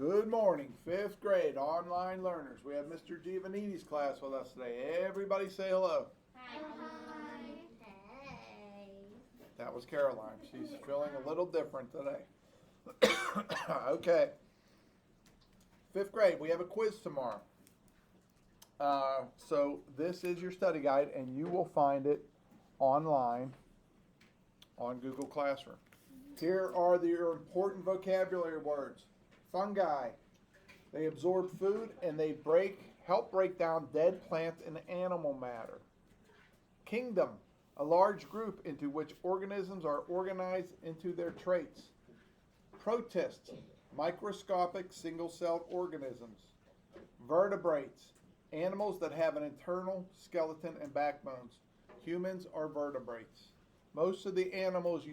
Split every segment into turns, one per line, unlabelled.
Good morning, fifth grade online learners. We have Mr. Giovanni's class with us today. Everybody say hello.
Hi. Hey.
That was Caroline. She's feeling a little different today. Okay. Fifth grade, we have a quiz tomorrow. So this is your study guide, and you will find it online on Google Classroom. Here are your important vocabulary words. Fungi. They absorb food and they help break down dead plant and animal matter. Kingdom. A large group into which organisms are organized into their traits. Protists. Microscopic single-celled organisms. Vertebrates. Animals that have an internal skeleton and backbones. Humans are vertebrates. Most of the animals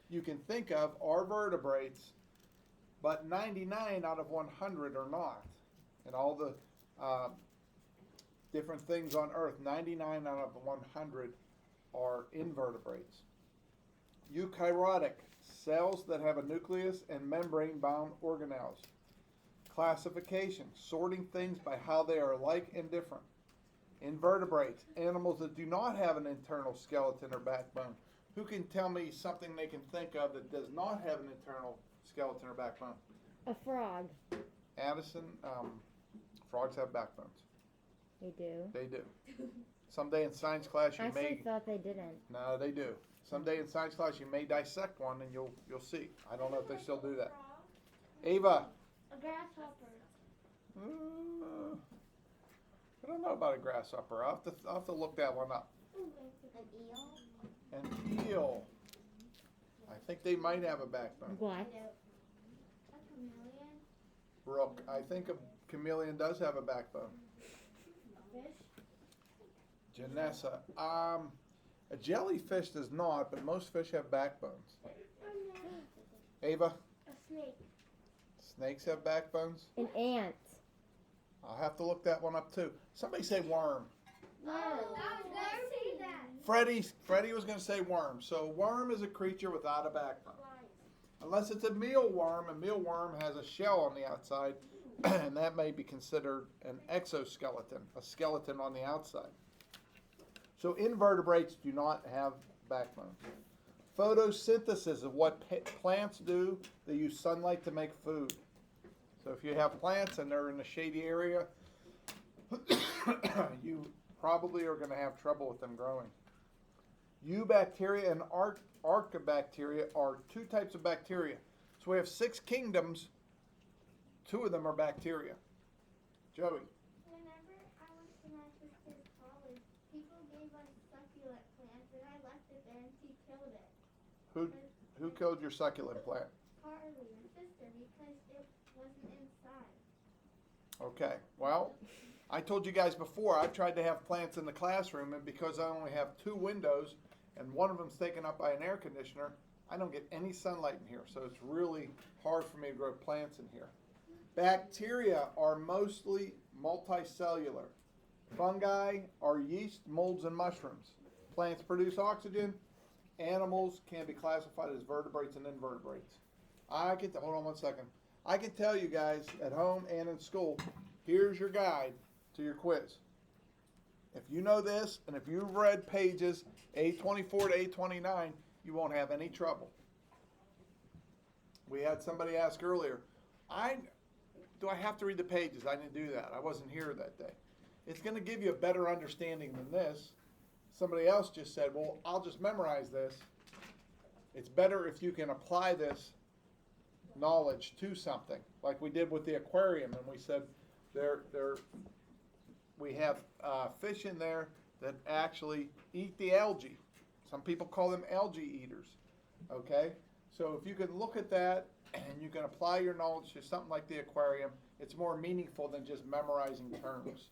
you can think of are vertebrates, but 99 out of 100 are not. And all the different things on Earth, 99 out of 100 are invertebrates. Eukaryotic, cells that have a nucleus and membrane-bound organelles. Classification, sorting things by how they are alike and different. Invertebrates, animals that do not have an internal skeleton or backbone. Who can tell me something they can think of that does not have an internal skeleton or backbone?
A frog.
Addison, frogs have backbones.
They do?
They do. Someday in science class you
I
may...
actually thought they didn't.
No, they do. Someday in science class you may dissect one and you'll see. I don't know if they still do that. Ava.
A grasshopper.
I don't know about a grasshopper. I'll have to look that one up.
An eel.
An eel. I think they might have a backbone.
What?
A chameleon.
Brooke, I think a chameleon does have a backbone.
A fish.
Janessa, a jellyfish does not, but most fish have backbones. Ava,
A snake.
snakes have backbones?
An ant.
I'll have to look that one up too. Somebody say worm.
No. I was going to say that.
Freddie was going to say worm. So worm is a creature without a backbone.
Flies.
Unless it's a mealworm. A mealworm has a shell on the outside, and that may be considered an exoskeleton, a skeleton on the outside. So invertebrates do not have backbones. Photosynthesis is what plants do. They use sunlight to make food. So if you have plants and they're in a shady area, you probably are going to have trouble with them growing. Eubacteria and Archaebacteria are two types of bacteria. So we have 6 kingdoms. 2 of them are bacteria. Joey.
Whenever I went to my sister's college, people gave us succulent plants, and I left it there, and she killed it.
Who killed your succulent plant?
Carly, my sister, because it wasn't inside.
Okay, well, I told you guys before, I've tried to have plants in the classroom, and because I only have 2 windows, and one of them's taken up by an air conditioner, I don't get any sunlight in here, so it's really hard for me to grow plants in here. Bacteria are mostly multicellular. Fungi are yeast, molds, and mushrooms. Plants produce oxygen. Animals can be classified as vertebrates and invertebrates. Hold on one second. I can tell you guys at home and in school, here's your guide to your quiz. If you know this, and if you've read pages A24 to A29, you won't have any trouble. We had somebody ask earlier, do I have to read the pages? I didn't do that. I wasn't here that day. It's going to give you a better understanding than this. Somebody else just said, well, I'll just memorize this. It's better if you can apply this knowledge to something, like we did with the aquarium, and we said we have fish in there that actually eat the algae. Some people call them algae eaters. Okay, so if you can look at that and you can apply your knowledge to something like the aquarium, it's more meaningful than just memorizing terms.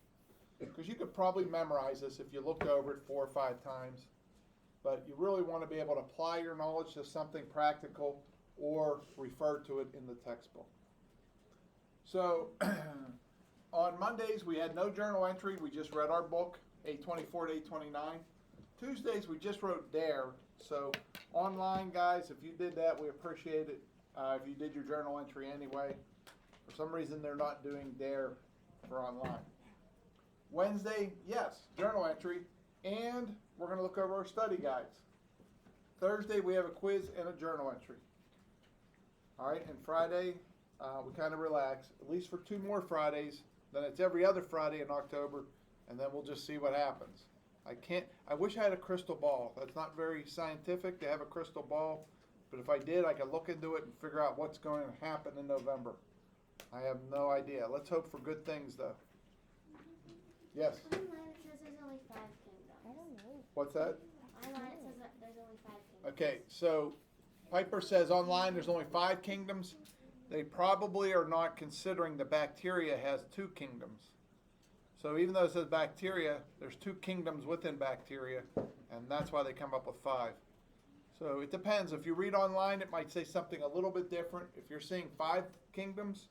Because you could probably memorize this if you looked over it 4 or 5 times, but you really want to be able to apply your knowledge to something practical or refer to it in the textbook. So on Mondays we had no journal entry, we just read our book, 824 to 829. Tuesdays we just wrote DARE. So online guys, if you did that, we appreciate it. If you did your journal entry anyway. For some reason, they're not doing DARE for online. Wednesday, yes, journal entry, and we're going to look over our study guides. Thursday, we have a quiz and a journal entry. All right, and Friday, we kind of relax, at least for 2 more Fridays. Then it's every other Friday in October, and then we'll just see what happens. I wish I had a crystal ball. That's not very scientific to have a crystal ball, but if I did, I could look into it and figure out what's going to happen in November. I have no idea. Let's hope for good things, though. Yes?
Online it says there's only 5 kingdoms.
I don't know.
What's that?
Online it says that there's only 5 kingdoms.
Okay, so Piper says online there's only 5 kingdoms. They probably are not considering the bacteria has 2 kingdoms. So even though it says bacteria, there's 2 kingdoms within bacteria, and that's why they come up with 5. So it depends. If you read online, it might say something a little bit different. If you're seeing 5 kingdoms,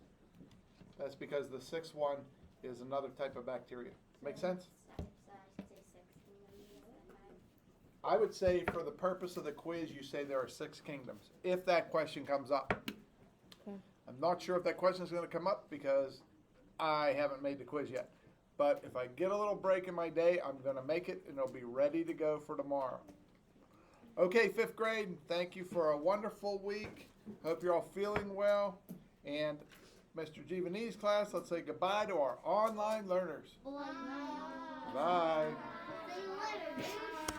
that's because the 6th one is another type of bacteria. Make sense?
I should say 6 kingdoms instead of 5.
I would say for the purpose of the quiz, you say there are 6 kingdoms, if that question comes up.
Okay.
I'm not sure if that question is going to come up because I haven't made the quiz yet. But if I get a little break in my day, I'm going to make it and it'll be ready to go for tomorrow. Okay, 5th grade, thank you for a wonderful week. Hope you're all feeling well. And Mr. Giovanni's class, let's say goodbye to our online learners.
Bye.
Bye.
See you later.